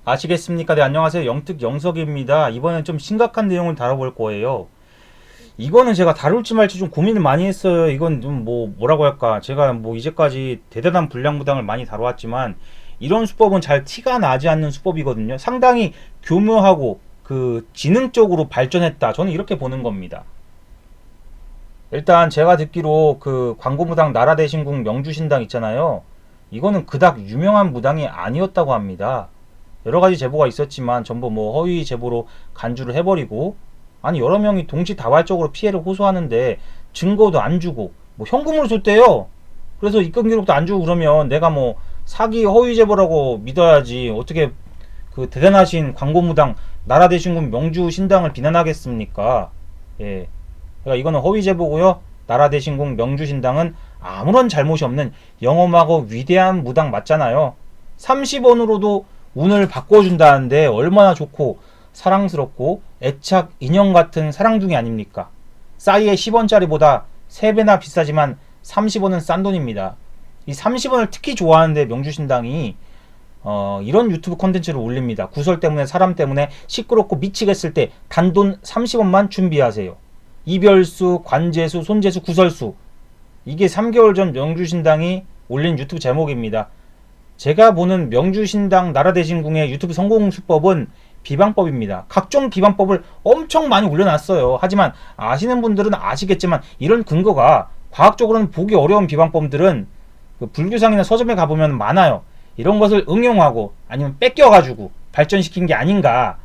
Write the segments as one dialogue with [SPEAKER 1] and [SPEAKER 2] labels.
[SPEAKER 1] 아시겠습니까? 네, 안녕하세요. 영특영석입니다. 이번엔 좀 심각한 내용을 다뤄볼 거예요. 이거는 제가 다룰지 말지 좀 고민을 많이 했어요. 이건 좀 뭐라고 할까? 제가 뭐 이제까지 대단한 불량부당을 많이 다뤄왔지만 이런 수법은 잘 티가 나지 않는 수법이거든요. 상당히 교묘하고 그 지능적으로 발전했다. 저는 이렇게 보는 겁니다. 일단 제가 듣기로 그 광고무당 나라대신국 명주신당 있잖아요. 이거는 그닥 유명한 무당이 아니었다고 합니다. 여러 가지 제보가 있었지만 전부 뭐 허위 제보로 간주를 해버리고, 아니 여러 명이 동시다발적으로 피해를 호소하는데 증거도 안 주고 뭐 현금으로 줬대요. 그래서 입금 기록도 안 주고 그러면 내가 뭐 사기 허위 제보라고 믿어야지 어떻게 그 대단하신 광고무당 나라대신군 명주신당을 비난하겠습니까? 예. 그러니까 이거는 허위 제보고요. 나라대신국 명주신당은 아무런 잘못이 없는 영험하고 위대한 무당 맞잖아요. 30원으로도 운을 바꿔준다는데 얼마나 좋고 사랑스럽고 애착 인형 같은 사랑둥이 아닙니까? 싸이의 10원짜리보다 3배나 비싸지만 30원은 싼 돈입니다. 이 30원을 특히 좋아하는데 명주신당이 이런 유튜브 콘텐츠를 올립니다. 구설 때문에 사람 때문에 시끄럽고 미치겠을 때 단돈 30원만 준비하세요. 이별수, 관제수, 손재수, 구설수. 이게 3개월 전 명주신당이 올린 유튜브 제목입니다. 제가 보는 명주신당 나라대신궁의 유튜브 성공수법은 비방법입니다. 각종 비방법을 엄청 많이 올려놨어요. 하지만 아시는 분들은 아시겠지만 이런 근거가 과학적으로는 보기 어려운 비방법들은 그 불교상이나 서점에 가보면 많아요. 이런 것을 응용하고 아니면 뺏겨가지고 발전시킨 게 아닌가.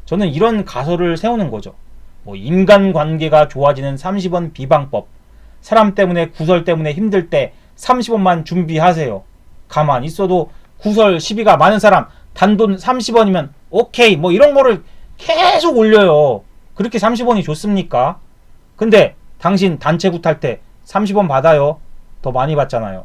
[SPEAKER 1] 저는 이런 가설을 세우는 거죠. 뭐 인간관계가 좋아지는 30원 비방법. 사람 때문에 구설 때문에 힘들 때 30원만 준비하세요. 가만히 있어도 구설 시비가 많은 사람 단돈 30원이면 오케이 뭐 이런 거를 계속 올려요. 그렇게 30원이 좋습니까? 근데 당신 단체 굿할 때 30원 받아요. 더 많이 받잖아요.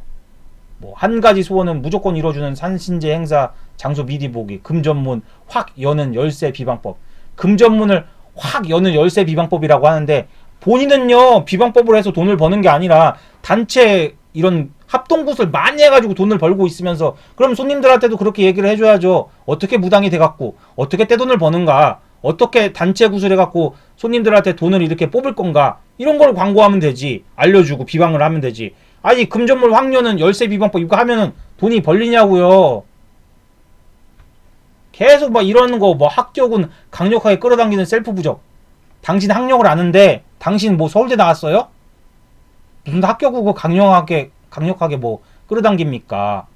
[SPEAKER 1] 뭐 한 가지 소원은 무조건 이뤄주는 산신제 행사 장소 미리 보기, 금전문 확 여는 열쇠 비방법. 금전문을 확 여는 열쇠 비방법이라고 하는데 본인은요 비방법으로 해서 돈을 버는 게 아니라 단체 이런 합동굿을 많이 해가지고 돈을 벌고 있으면서, 그럼 손님들한테도 그렇게 얘기를 해줘야죠. 어떻게 무당이 돼갖고 어떻게 떼돈을 버는가, 어떻게 단체 굿을 해갖고 손님들한테 돈을 이렇게 뽑을 건가, 이런 걸 광고하면 되지. 알려주고 비방을 하면 되지. 아니 금전물 확려는 열쇠 비방법 이거 하면은 돈이 벌리냐고요. 계속 막 이러는 거, 뭐 합격은 강력하게 끌어당기는 셀프 부적. 당신 학력을 아는데 당신 뭐 서울대 나왔어요? 무슨 합격이고 강력하게 뭐 끌어당깁니까?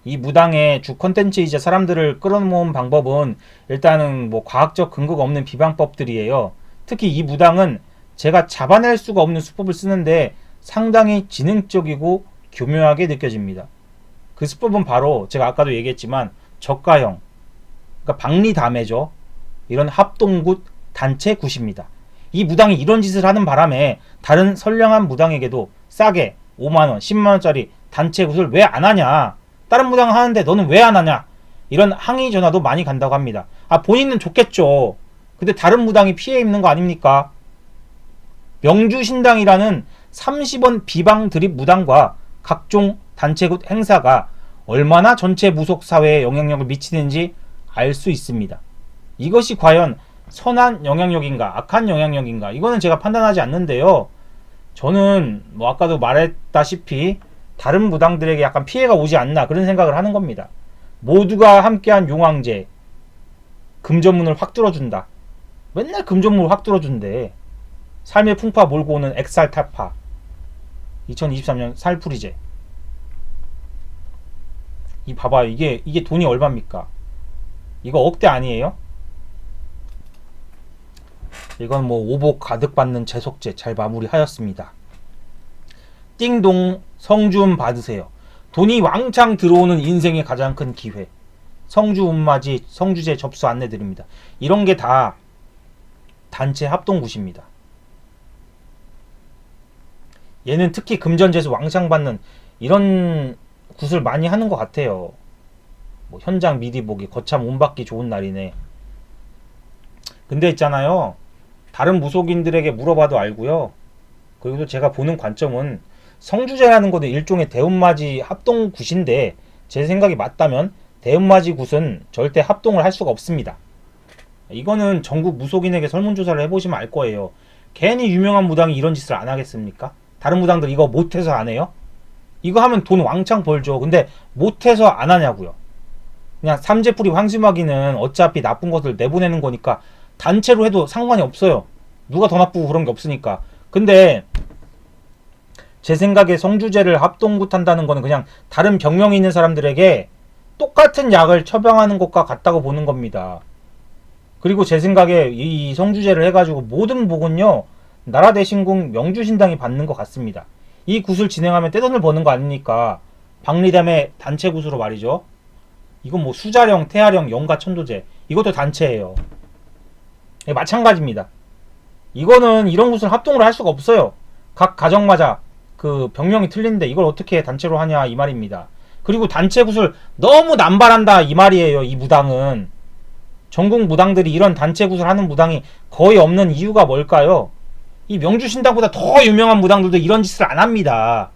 [SPEAKER 1] 이 무당의 주 컨텐츠이자 사람들을 끌어모은 방법은 일단은 뭐 과학적 근거가 없는 비방법들이에요. 특히 이 무당은 제가 잡아낼 수가 없는 수법을 쓰는데 상당히 지능적이고 교묘하게 느껴집니다. 그 수법은 바로 제가 아까도 얘기했지만 저가형, 그러니까 박리담회죠. 이런 합동굿 단체 굿입니다. 이 무당이 이런 짓을 하는 바람에 다른 선량한 무당에게도 싸게 5만원, 10만원짜리 단체 굿을 왜 안 하냐, 다른 무당 하는데 너는 왜 안 하냐, 이런 항의 전화도 많이 간다고 합니다. 아, 본인은 좋겠죠. 근데 다른 무당이 피해 입는 거 아닙니까? 명주신당이라는 30원 비방 드립 무당과 각종 단체굿 행사가 얼마나 전체 무속 사회에 영향력을 미치는지 알 수 있습니다. 이것이 과연 선한 영향력인가 악한 영향력인가, 이거는 제가 판단하지 않는데요. 저는 뭐 아까도 말했다시피 다른 무당들에게 약간 피해가 오지 않나 그런 생각을 하는 겁니다. 모두가 함께한 용왕제, 금전문을 확 뚫어준다. 맨날 금전문을 확 뚫어준대. 삶의 풍파 몰고 오는 엑살타파 2023년 살풀이제. 이 봐봐요. 이게 돈이 얼마입니까? 이거 억대 아니에요? 이건 뭐 오복 가득 받는 재속제 잘 마무리하였습니다. 띵동 성주음 받으세요. 돈이 왕창 들어오는 인생의 가장 큰 기회. 성주음맞이 성주제 접수 안내드립니다. 이런 게 다 단체 합동굿입니다. 얘는 특히 금전재수 왕창 받는 이런 굿을 많이 하는 것 같아요. 뭐 현장 미리 보기, 거참 운 받기 좋은 날이네. 근데 있잖아요, 다른 무속인들에게 물어봐도 알고요. 그리고 제가 보는 관점은 성주제라는 것도 일종의 대운맞이 합동굿인데 제 생각이 맞다면 대음맞이 굿은 절대 합동을 할 수가 없습니다. 이거는 전국 무속인에게 설문조사를 해보시면 알 거예요. 괜히 유명한 무당이 이런 짓을 안 하겠습니까? 다른 무당들 이거 못해서 안 해요? 이거 하면 돈 왕창 벌죠. 근데 못해서 안 하냐고요. 그냥 삼재풀이 황수마기는 어차피 나쁜 것을 내보내는 거니까 단체로 해도 상관이 없어요. 누가 더 나쁘고 그런 게 없으니까. 근데 제 생각에 성주제를 합동굿 한다는 거는 그냥 다른 병명이 있는 사람들에게 똑같은 약을 처방하는 것과 같다고 보는 겁니다. 그리고 제 생각에 이 성주제를 해가지고 모든 복은요, 나라대신궁 명주신당이 받는 것 같습니다. 이 굿을 진행하면 떼돈을 버는 거 아닙니까? 박리담의 단체 굿으로 말이죠. 이건 뭐 수자령, 태아령, 영가, 천도제 이것도 단체예요. 마찬가지입니다. 이거는 이런 굿을 합동으로 할 수가 없어요. 각 가정마다 그 병명이 틀린데 이걸 어떻게 단체로 하냐 이 말입니다. 그리고 단체 굿을 너무 남발한다 이 말이에요. 이 무당은 전국 무당들이 이런 단체 굿을 하는 무당이 거의 없는 이유가 뭘까요? 이 명주신당보다 더 유명한 무당들도 이런 짓을 안 합니다.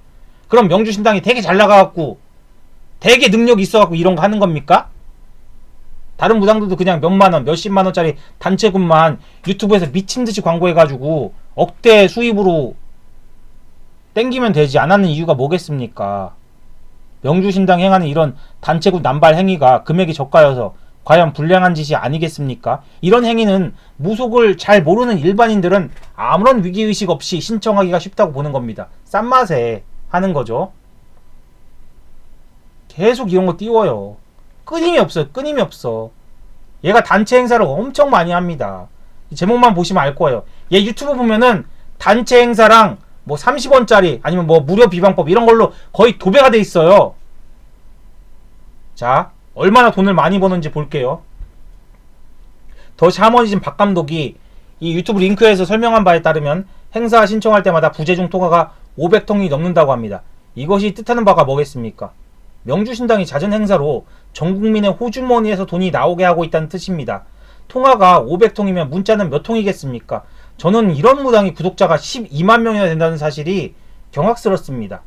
[SPEAKER 1] 그럼 명주신당이 되게 잘 나가갖고 되게 능력이 있어갖고 이런 거 하는 겁니까? 다른 무당들도 그냥 몇만원, 몇십만원짜리 단체굿만 유튜브에서 미친듯이 광고해가지고 억대 수입으로 땡기면 되지 안 하는 이유가 뭐겠습니까? 명주신당 행하는 이런 단체굿 남발 행위가 금액이 저가여서 과연 불량한 짓이 아니겠습니까? 이런 행위는 무속을 잘 모르는 일반인들은 아무런 위기의식 없이 신청하기가 쉽다고 보는 겁니다. 싼 맛에 하는 거죠. 계속 이런 거 띄워요. 끊임이 없어요. 끊임이 없어. 얘가 단체 행사를 엄청 많이 합니다. 제목만 보시면 알 거예요. 얘 유튜브 보면은 단체 행사랑 뭐 30원짜리 아니면 뭐 무료 비방법 이런 걸로 거의 도배가 돼 있어요. 자, 얼마나 돈을 많이 버는지 볼게요. 더 샤머니즘 박 감독이 이 유튜브 링크에서 설명한 바에 따르면 행사 신청할 때마다 부재중 통화가 500통이 넘는다고 합니다. 이것이 뜻하는 바가 뭐겠습니까? 명주신당이 잦은 행사로 전 국민의 호주머니에서 돈이 나오게 하고 있다는 뜻입니다. 통화가 500통이면 문자는 몇 통이겠습니까? 저는 이런 무당이 구독자가 12만 명이나 된다는 사실이 경악스럽습니다.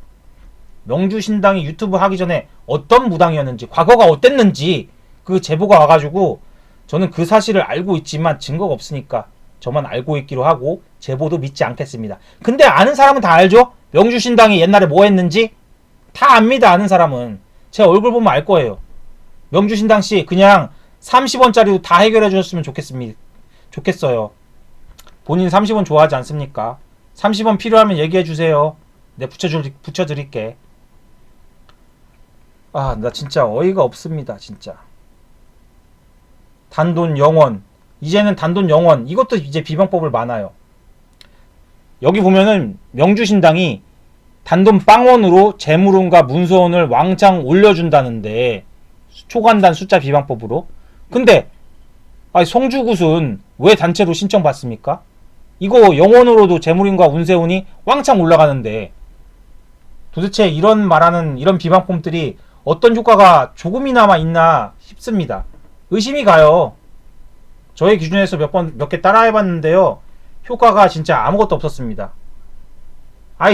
[SPEAKER 1] 명주신당이 유튜브 하기 전에 어떤 무당이었는지, 과거가 어땠는지 그 제보가 와가지고 저는 그 사실을 알고 있지만 증거가 없으니까 저만 알고 있기로 하고 제보도 믿지 않겠습니다. 근데 아는 사람은 다 알죠? 명주신당이 옛날에 뭐 했는지 다 압니다. 아는 사람은. 제 얼굴 보면 알 거예요. 명주신당씨 그냥 30원짜리도 다 해결해 주셨으면 좋겠어요. 본인 30원 좋아하지 않습니까? 30원 필요하면 얘기해 주세요. 내 붙여드릴게. 아, 나 진짜 어이가 없습니다. 진짜. 단돈 영원. 이제는 단돈 영원. 이것도 이제 비방법을 많아요. 여기 보면은 명주신당이 단돈 빵원으로 재물운과 문서운을 왕창 올려준다는데 초간단 숫자 비방법으로. 근데 성주굿은 왜 단체로 신청받습니까? 이거 영원으로도 재물운과 운세운이 왕창 올라가는데 도대체 이런 말하는 이런 비방법들이 어떤 효과가 조금이나마 있나 싶습니다. 의심이 가요. 저의 기준에서 몇 개 따라해봤는데요. 효과가 진짜 아무것도 없었습니다.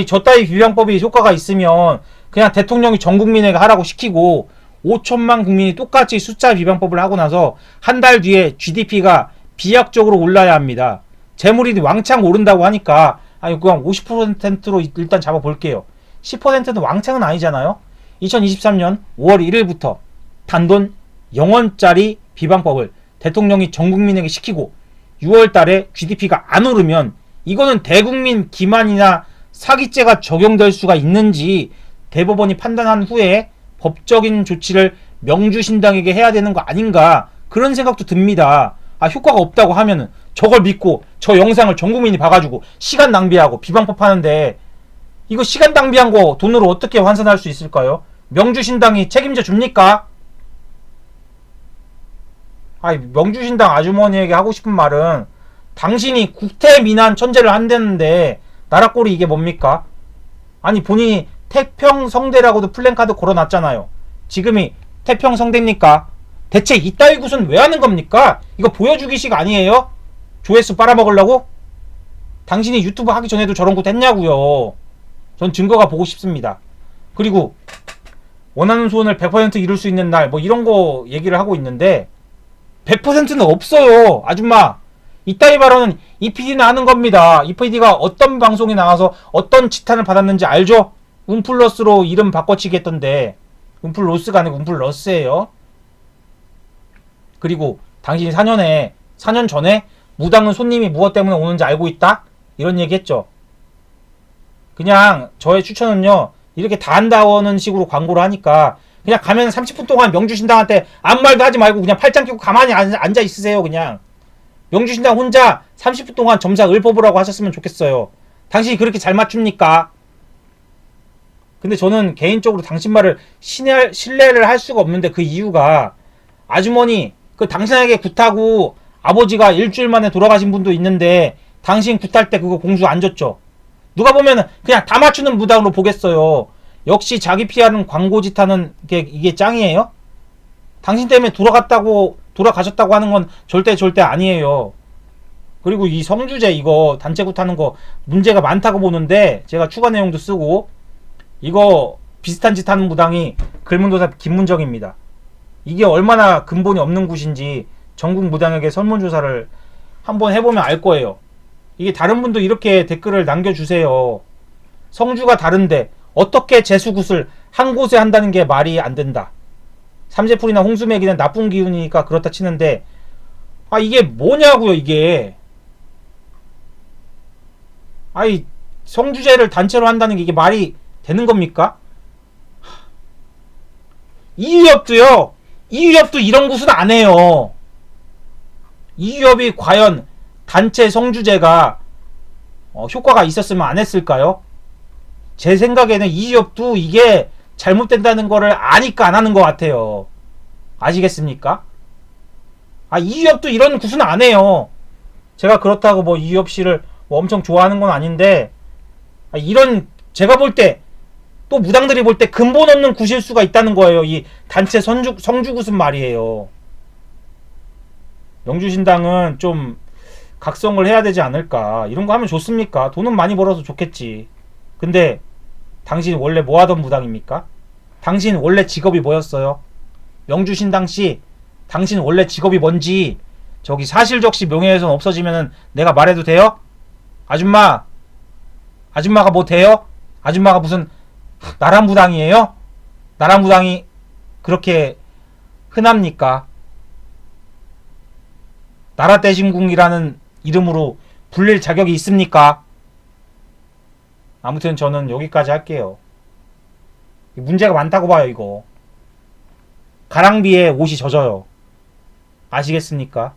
[SPEAKER 1] 저 따위 비방법이 효과가 있으면 그냥 대통령이 전 국민에게 하라고 시키고 5천만 국민이 똑같이 숫자 비방법을 하고 나서 한 달 뒤에 GDP가 비약적으로 올라야 합니다. 재물이 왕창 오른다고 하니까 그냥 50%로 일단 잡아볼게요. 10%는 왕창은 아니잖아요. 2023년 5월 1일부터 단돈 0원짜리 비방법을 대통령이 전 국민에게 시키고 6월 달에 GDP가 안 오르면 이거는 대국민 기만이나 사기죄가 적용될 수가 있는지 대법원이 판단한 후에 법적인 조치를 명주신당에게 해야 되는 거 아닌가 그런 생각도 듭니다. 효과가 없다고 하면은 저걸 믿고 저 영상을 전 국민이 봐가지고 시간 낭비하고 비방법 하는데 이거 시간 낭비한 거 돈으로 어떻게 환산할 수 있을까요? 명주신당이 책임져 줍니까? 명주신당 아주머니에게 하고 싶은 말은 당신이 국태민안 천재를 한다는데 나라꼴이 이게 뭡니까? 본인이 태평성대라고도 플랜카드 걸어놨잖아요. 지금이 태평성대입니까? 대체 이따위 굿은 왜 하는 겁니까? 이거 보여주기식 아니에요? 조회수 빨아먹으려고? 당신이 유튜브 하기 전에도 저런 굿 했냐고요. 전 증거가 보고 싶습니다. 그리고 원하는 소원을 100% 이룰 수 있는 날 뭐 이런 거 얘기를 하고 있는데 100%는 없어요. 아줌마. 이따위 발언은 이 PD는 하는 겁니다. 이 PD가 어떤 방송에 나가서 어떤 지탄을 받았는지 알죠? 움플러스로 이름 바꿔치기 했던데 움플로스가 아니고 움플러스예요. 그리고 당신이 4년 전에 무당은 손님이 무엇 때문에 오는지 알고 있다? 이런 얘기 했죠. 그냥 저의 추천은요. 이렇게 다 한다는 식으로 광고를 하니까 그냥 가면 30분 동안 명주신당한테 아무 말도 하지 말고 그냥 팔짱 끼고 가만히 앉아 있으세요. 그냥 명주신당 혼자 30분 동안 점사 을 뽑으라고 하셨으면 좋겠어요. 당신이 그렇게 잘 맞춥니까? 근데 저는 개인적으로 당신 말을 신뢰를 할 수가 없는데 그 이유가 아주머니 그 당신에게 굿하고 아버지가 일주일 만에 돌아가신 분도 있는데 당신 굿할 때 그거 공수 안 줬죠. 누가 보면은 그냥 다 맞추는 무당으로 보겠어요. 역시 자기 피하는 광고짓 하는 게 이게 짱이에요? 당신 때문에 돌아가셨다고 하는 건 절대 아니에요. 그리고 이 성주제 이거 단체 굿하는 거 문제가 많다고 보는데 제가 추가 내용도 쓰고 이거 비슷한 짓 하는 무당이 글문도사 김문정입니다. 이게 얼마나 근본이 없는 굿인지 전국 무당에게 설문조사를 한번 해보면 알 거예요. 이게 다른 분도 이렇게 댓글을 남겨주세요. 성주가 다른데 어떻게 재수굿을 한 곳에 한다는 게 말이 안 된다. 삼재풀이나 홍수매기는 나쁜 기운이니까 그렇다 치는데 이게 뭐냐고요 이게. 아이 성주제를 단체로 한다는 게 이게 말이 되는 겁니까? 이유엽도요. 이유엽도 이런 굿은 안 해요. 이유엽이 과연 단체 성주제가 효과가 있었으면 안 했을까요? 제 생각에는 이유엽도 이게 잘못된다는 거를 아니까 안 하는 것 같아요. 아시겠습니까? 이유엽도 이런 굿은 안 해요. 제가 그렇다고 뭐 이유엽 씨를 뭐 엄청 좋아하는 건 아닌데 이런 제가 볼 때 또 무당들이 볼 때 근본 없는 굿일 수가 있다는 거예요. 이 단체 성주굿은 말이에요. 명주신당은 좀 각성을 해야 되지 않을까. 이런 거 하면 좋습니까? 돈은 많이 벌어서 좋겠지. 근데 당신 원래 뭐 하던 무당입니까? 당신 원래 직업이 뭐였어요? 명주신당씨 당신 원래 직업이 뭔지 저기 사실적시 명예훼손 없어지면은 내가 말해도 돼요? 아줌마가 뭐 돼요? 아줌마가 무슨 나라무당이에요? 나라무당이 그렇게 흔합니까? 나라대신궁이라는 이름으로 불릴 자격이 있습니까? 아무튼 저는 여기까지 할게요. 문제가 많다고 봐요 이거. 가랑비에 옷이 젖어요. 아시겠습니까?